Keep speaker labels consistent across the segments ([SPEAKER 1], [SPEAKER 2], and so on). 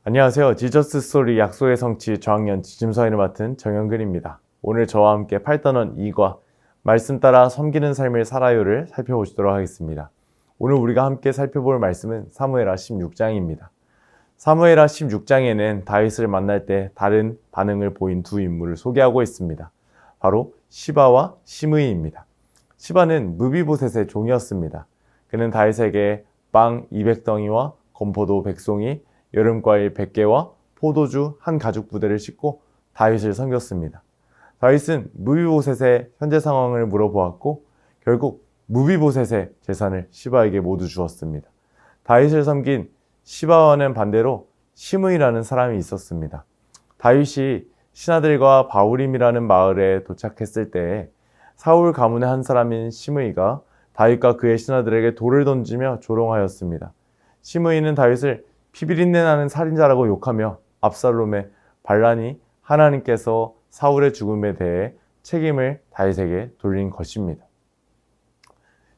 [SPEAKER 1] 안녕하세요. 지저스 스토리 약속의 성취 저학년 지짐서인을 맡은 정영근입니다. 오늘 저와 함께 8단원 2과 말씀 따라 섬기는 삶을 살아요를 살펴보시도록 하겠습니다. 오늘 우리가 함께 살펴볼 말씀은 사무엘하 16장입니다. 사무엘하 16장에는 다윗을 만날 때 다른 반응을 보인 두 인물을 소개하고 있습니다. 바로 시바와 시므이입니다. 시바는 무비보셋의 종이었습니다. 그는 다윗에게 빵 200덩이와 건포도 100송이, 여름과일 100개와 포도주 한 가죽 부대를 싣고 다윗을 섬겼습니다. 다윗은 무비보셋의 현재 상황을 물어보았고 결국 무비보셋의 재산을 시바에게 모두 주었습니다. 다윗을 섬긴 시바와는 반대로 시므이라는 사람이 있었습니다. 다윗이 신하들과 바후림이라는 마을에 도착했을 때 사울 가문의 한 사람인 시므이가 다윗과 그의 신하들에게 돌을 던지며 조롱하였습니다. 시므이는 다윗을 피비린내 나는 살인자라고 욕하며 압살롬의 반란이 하나님께서 사울의 죽음에 대해 책임을 다윗에게 돌린 것입니다.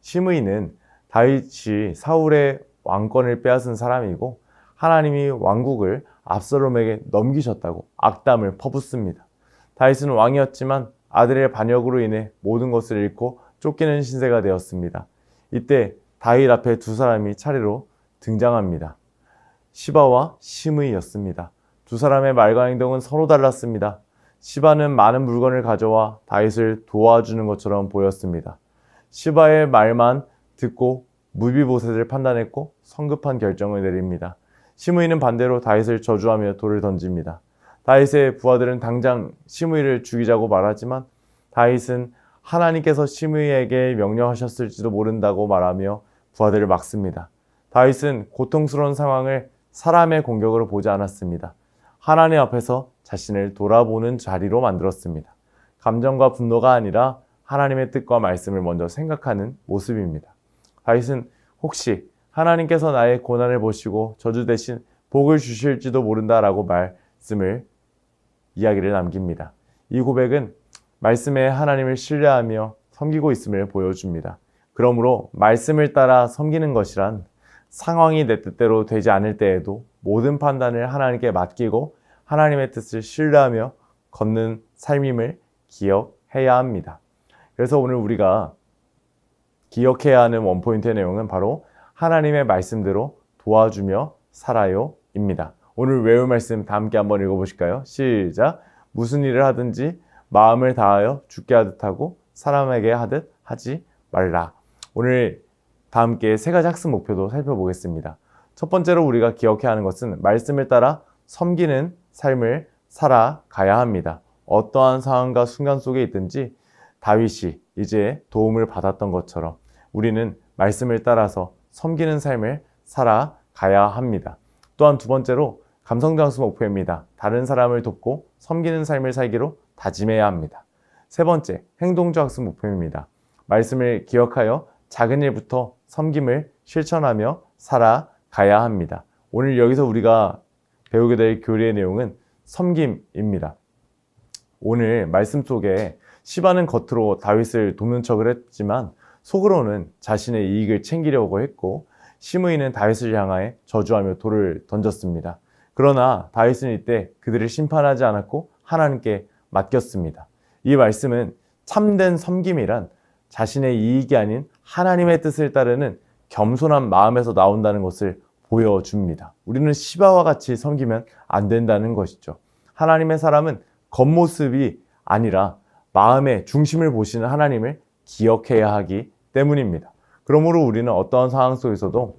[SPEAKER 1] 시므이는 다윗이 사울의 왕권을 빼앗은 사람이고 하나님이 왕국을 압살롬에게 넘기셨다고 악담을 퍼붓습니다. 다윗은 왕이었지만 아들의 반역으로 인해 모든 것을 잃고 쫓기는 신세가 되었습니다. 이때 다윗 앞에 두 사람이 차례로 등장합니다. 시바와 시므이였습니다. 두 사람의 말과 행동은 서로 달랐습니다. 시바는 많은 물건을 가져와 다윗을 도와주는 것처럼 보였습니다. 시바의 말만 듣고 무비보셋을 판단했고 성급한 결정을 내립니다. 시므이는 반대로 다윗을 저주하며 돌을 던집니다. 다윗의 부하들은 당장 시므이를 죽이자고 말하지만 다윗은 하나님께서 시므이에게 명령하셨을지도 모른다고 말하며 부하들을 막습니다. 다윗은 고통스러운 상황을 사람의 공격으로 보지 않았습니다. 하나님 앞에서 자신을 돌아보는 자리로 만들었습니다. 감정과 분노가 아니라 하나님의 뜻과 말씀을 먼저 생각하는 모습입니다. 다윗은 혹시 하나님께서 나의 고난을 보시고 저주 대신 복을 주실지도 모른다라고 이야기를 남깁니다. 이 고백은 말씀에 하나님을 신뢰하며 섬기고 있음을 보여줍니다. 그러므로 말씀을 따라 섬기는 것이란 상황이 내 뜻대로 되지 않을 때에도 모든 판단을 하나님께 맡기고 하나님의 뜻을 신뢰하며 걷는 삶임을 기억해야 합니다. 그래서 오늘 우리가 기억해야 하는 원포인트의 내용은 바로 하나님의 말씀대로 도와주며 살아요입니다. 오늘 외울 말씀 다 함께 한번 읽어보실까요? 시작! 무슨 일을 하든지 마음을 다하여 주께 하듯 하고 사람에게 하듯 하지 말라. 오늘 다 함께 세 가지 학습 목표도 살펴보겠습니다. 첫 번째로 우리가 기억해야 하는 것은 말씀을 따라 섬기는 삶을 살아가야 합니다. 어떠한 상황과 순간 속에 있든지 다윗이 이제 도움을 받았던 것처럼 우리는 말씀을 따라서 섬기는 삶을 살아가야 합니다. 또한 두 번째로 감성적 학습 목표입니다. 다른 사람을 돕고 섬기는 삶을 살기로 다짐해야 합니다. 세 번째, 행동적 학습 목표입니다. 말씀을 기억하여 작은 일부터 섬김을 실천하며 살아가야 합니다. 오늘 여기서 우리가 배우게 될 교리의 내용은 섬김입니다. 오늘 말씀 속에 시바는 겉으로 다윗을 돕는 척을 했지만 속으로는 자신의 이익을 챙기려고 했고 시므이는 다윗을 향하여 저주하며 돌을 던졌습니다. 그러나 다윗은 이때 그들을 심판하지 않았고 하나님께 맡겼습니다. 이 말씀은 참된 섬김이란 자신의 이익이 아닌 하나님의 뜻을 따르는 겸손한 마음에서 나온다는 것을 보여줍니다. 우리는 시바와 같이 섬기면 안 된다는 것이죠. 하나님의 사람은 겉모습이 아니라 마음의 중심을 보시는 하나님을 기억해야 하기 때문입니다. 그러므로 우리는 어떠한 상황 속에서도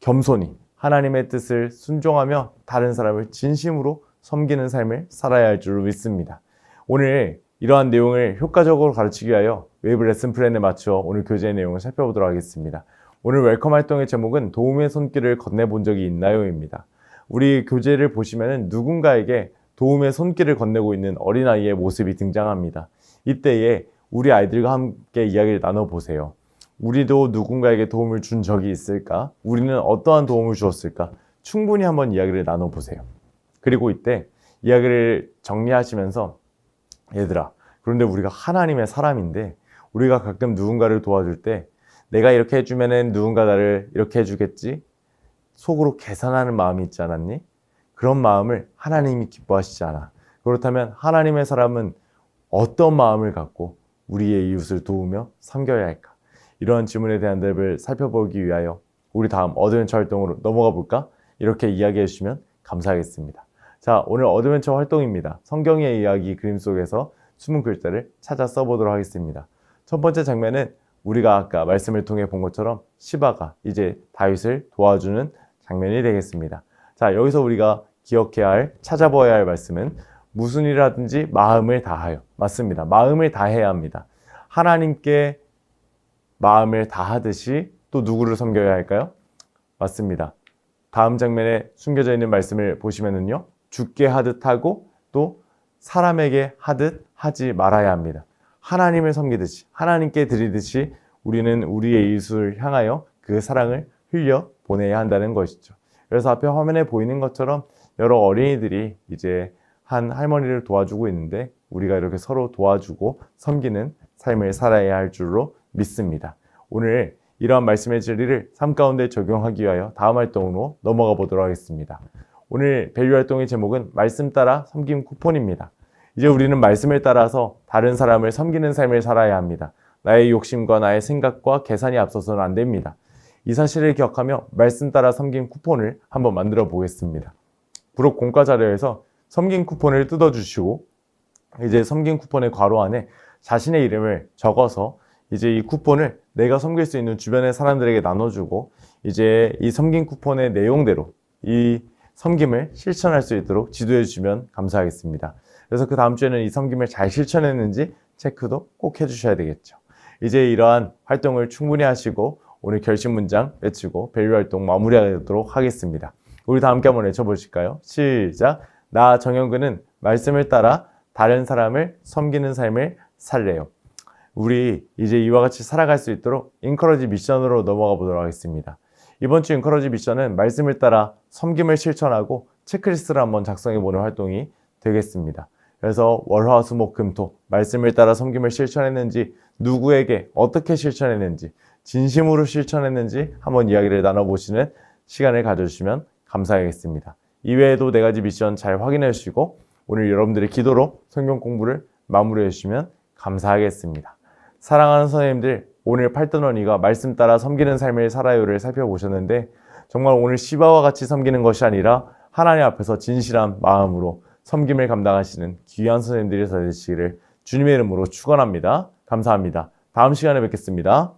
[SPEAKER 1] 겸손히 하나님의 뜻을 순종하며 다른 사람을 진심으로 섬기는 삶을 살아야 할 줄로 믿습니다. 오늘 이러한 내용을 효과적으로 가르치기 위하여 웨이브 레슨 플랜에 맞추어 오늘 교재의 내용을 살펴보도록 하겠습니다. 오늘 웰컴 활동의 제목은 도움의 손길을 건네본 적이 있나요?입니다. 우리 교재를 보시면 누군가에게 도움의 손길을 건네고 있는 어린아이의 모습이 등장합니다. 이때에 우리 아이들과 함께 이야기를 나눠보세요. 우리도 누군가에게 도움을 준 적이 있을까? 우리는 어떠한 도움을 주었을까? 충분히 한번 이야기를 나눠보세요. 그리고 이때 이야기를 정리하시면서 얘들아, 그런데 우리가 하나님의 사람인데 우리가 가끔 누군가를 도와줄 때 내가 이렇게 해주면은 누군가 나를 이렇게 해주겠지? 속으로 계산하는 마음이 있지 않았니? 그런 마음을 하나님이 기뻐하시지 않아. 그렇다면 하나님의 사람은 어떤 마음을 갖고 우리의 이웃을 도우며 섬겨야 할까? 이러한 질문에 대한 답을 살펴보기 위하여 우리 다음 어드벤처 활동으로 넘어가 볼까? 이렇게 이야기해 주시면 감사하겠습니다. 자, 오늘 어드벤처 활동입니다. 성경의 이야기 그림 속에서 숨은 글자를 찾아 써보도록 하겠습니다. 첫 번째 장면은 우리가 아까 말씀을 통해 본 것처럼 시바가 이제 다윗을 도와주는 장면이 되겠습니다. 자, 여기서 우리가 기억해야 할, 찾아봐야 할 말씀은 무슨 일을 하든지 마음을 다하여. 맞습니다. 마음을 다해야 합니다. 하나님께 마음을 다하듯이 또 누구를 섬겨야 할까요? 맞습니다. 다음 장면에 숨겨져 있는 말씀을 보시면은요, 주께 하듯 하고 또 사람에게 하듯 하지 말아야 합니다. 하나님을 섬기듯이, 하나님께 드리듯이 우리는 우리의 이웃을 향하여 그 사랑을 흘려 보내야 한다는 것이죠. 그래서 앞에 화면에 보이는 것처럼 여러 어린이들이 이제 한 할머니를 도와주고 있는데 우리가 이렇게 서로 도와주고 섬기는 삶을 살아야 할 줄로 믿습니다. 오늘 이러한 말씀의 진리를 삶 가운데 적용하기 위하여 다음 활동으로 넘어가 보도록 하겠습니다. 오늘 밸류 활동의 제목은 말씀 따라 섬김 쿠폰입니다. 이제 우리는 말씀을 따라서 다른 사람을 섬기는 삶을 살아야 합니다. 나의 욕심과 나의 생각과 계산이 앞서서는 안 됩니다. 이 사실을 기억하며 말씀 따라 섬김 쿠폰을 한번 만들어 보겠습니다. 부록 공과 자료에서 섬김 쿠폰을 뜯어주시고 이제 섬김 쿠폰의 괄호 안에 자신의 이름을 적어서 이제 이 쿠폰을 내가 섬길 수 있는 주변의 사람들에게 나눠주고 이제 이 섬김 쿠폰의 내용대로 이 섬김을 실천할 수 있도록 지도해 주시면 감사하겠습니다. 그래서 그 다음 주에는 이 섬김을 잘 실천했는지 체크도 꼭 해주셔야 되겠죠. 이제 이러한 활동을 충분히 하시고 오늘 결심 문장 외치고 밸류 활동 마무리하도록 하겠습니다. 우리 다 함께 한번 외쳐보실까요? 시작! 나 정영근은 말씀을 따라 다른 사람을 섬기는 삶을 살래요. 우리 이제 이와 같이 살아갈 수 있도록 인커러지 미션으로 넘어가 보도록 하겠습니다. 이번 주 인커러지 미션은 말씀을 따라 섬김을 실천하고 체크리스트를 한번 작성해 보는 활동이 되겠습니다. 그래서 월화수목금토 말씀을 따라 섬김을 실천했는지 누구에게 어떻게 실천했는지 진심으로 실천했는지 한번 이야기를 나눠보시는 시간을 가져주시면 감사하겠습니다. 이외에도 4가지 미션 잘 확인해 주시고 오늘 여러분들의 기도로 성경 공부를 마무리해 주시면 감사하겠습니다. 사랑하는 선생님들, 오늘 8.1가 말씀 따라 섬기는 삶을 살아요를 살펴보셨는데 정말 오늘 시바와 같이 섬기는 것이 아니라 하나님 앞에서 진실한 마음으로 섬김을 감당하시는 귀한 선생님들이 되시기를 주님의 이름으로 축원합니다. 감사합니다. 다음 시간에 뵙겠습니다.